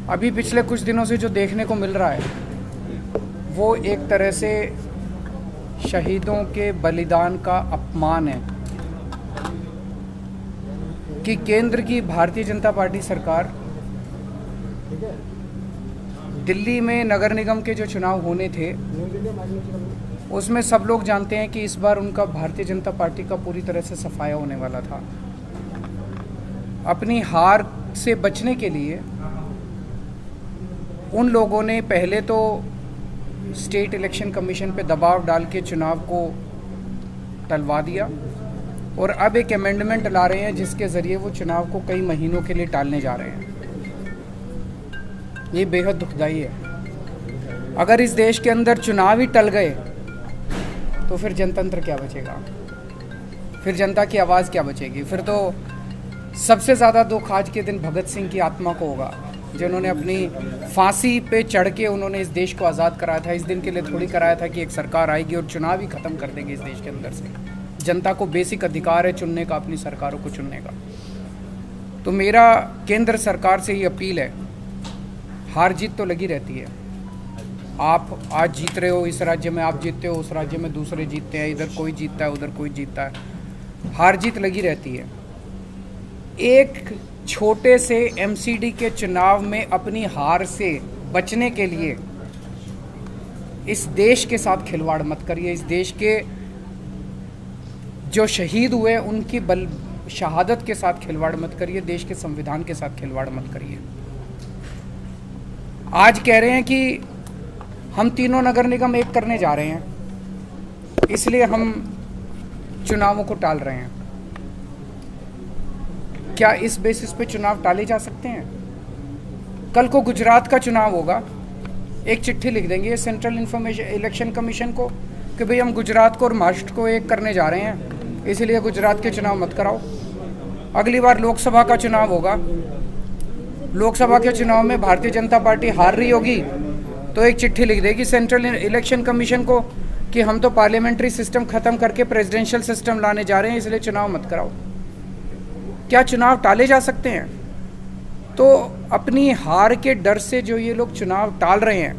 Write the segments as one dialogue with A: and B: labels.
A: अभी पिछले कुछ दिनों से जो देखने को मिल रहा है वो एक तरह से शहीदों के बलिदान का अपमान है कि केंद्र की भारतीय जनता पार्टी सरकार दिल्ली में नगर निगम के जो चुनाव होने थे उसमें सब लोग जानते हैं कि इस बार उनका भारतीय जनता पार्टी का पूरी तरह से सफाया होने वाला था। अपनी हार से बचने के लिए उन लोगों ने पहले तो स्टेट इलेक्शन कमीशन पे दबाव डाल के चुनाव को टलवा दिया और अब एक अमेंडमेंट ला रहे हैं जिसके ज़रिए वो चुनाव को कई महीनों के लिए टालने जा रहे हैं। ये बेहद दुखदाई है। अगर इस देश के अंदर चुनाव ही टल गए तो फिर जनतंत्र क्या बचेगा, फिर जनता की आवाज़ क्या बचेगी। फिर तो सबसे ज़्यादा दुख आज के दिन भगत सिंह की आत्मा को होगा जिन्होंने अपनी फांसी पे चढ़ के उन्होंने इस देश को आज़ाद कराया था। इस दिन के लिए थोड़ी कराया था कि एक सरकार आएगी और चुनाव ही ख़त्म कर देंगे इस देश के अंदर से। जनता को बेसिक अधिकार है चुनने का, अपनी सरकारों को चुनने का। तो मेरा केंद्र सरकार से ये अपील है, हार जीत तो लगी रहती है। आप आज जीत रहे हो, इस राज्य में आप जीतते हो, उस राज्य में दूसरे जीतते हैं, इधर कोई जीतता है, उधर कोई जीतता है। हार जीत लगी रहती है। एक छोटे से एमसीडी के चुनाव में अपनी हार से बचने के लिए इस देश के साथ खिलवाड़ मत करिए। इस देश के जो शहीद हुए उनकी शहादत के साथ खिलवाड़ मत करिए। देश के संविधान के साथ खिलवाड़ मत करिए। आज कह रहे हैं कि हम तीनों नगर निगम एक करने जा रहे हैं, इसलिए हम चुनावों को टाल रहे हैं। क्या इस बेसिस पे चुनाव टाले जा सकते हैं? कल को गुजरात का चुनाव होगा, एक चिट्ठी लिख देंगे सेंट्रल इलेक्शन कमीशन को कि भाई हम गुजरात को और महाराष्ट्र को एक करने जा रहे हैं, इसलिए गुजरात के चुनाव मत कराओ। अगली बार लोकसभा का चुनाव होगा, लोकसभा के चुनाव में भारतीय जनता पार्टी हार रही होगी तो एक चिट्ठी लिख देगी सेंट्रल इलेक्शन कमीशन को कि हम तो पार्लियामेंट्री सिस्टम ख़त्म करके प्रेसिडेंशियल सिस्टम लाने जा रहे हैं, इसलिए चुनाव मत कराओ। क्या चुनाव टाले जा सकते हैं? तो अपनी हार के डर से जो ये लोग चुनाव टाल रहे हैं,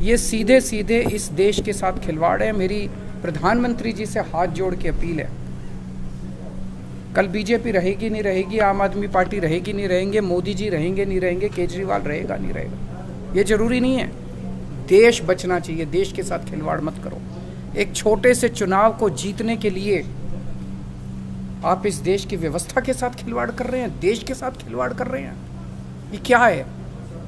A: ये सीधे सीधे इस देश के साथ खिलवाड़ है। मेरी प्रधानमंत्री जी से हाथ जोड़ के अपील है, कल बीजेपी रहेगी नहीं रहेगी, आम आदमी पार्टी रहेगी नहीं रहेंगे, मोदी जी रहेंगे नहीं रहेंगे, केजरीवाल रहेगा नहीं रहेगा, ये ज़रूरी नहीं है। देश बचना चाहिए, देश के साथ खिलवाड़ मत करो। एक छोटे से चुनाव को जीतने के लिए आप इस देश की व्यवस्था के साथ खिलवाड़ कर रहे हैं, देश के साथ खिलवाड़ कर रहे हैं। ये क्या है?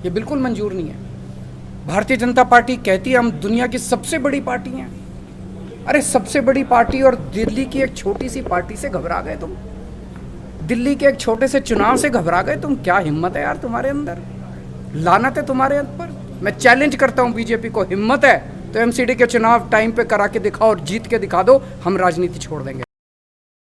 A: ये बिल्कुल मंजूर नहीं है। भारतीय जनता पार्टी कहती है हम दुनिया की सबसे बड़ी पार्टी हैं। अरे सबसे बड़ी पार्टी और दिल्ली की एक छोटी सी पार्टी से घबरा गए तुम? दिल्ली के एक छोटे से चुनाव से घबरा गए तुम? क्या हिम्मत है यार तुम्हारे अंदर, लानत है तुम्हारे ऊपर। मैं चैलेंज करता हूँ बीजेपी को, हिम्मत है तो एमसीडी के चुनाव टाइम पे करा के दिखाओ और जीत के दिखा दो, हम राजनीति छोड़ देंगे।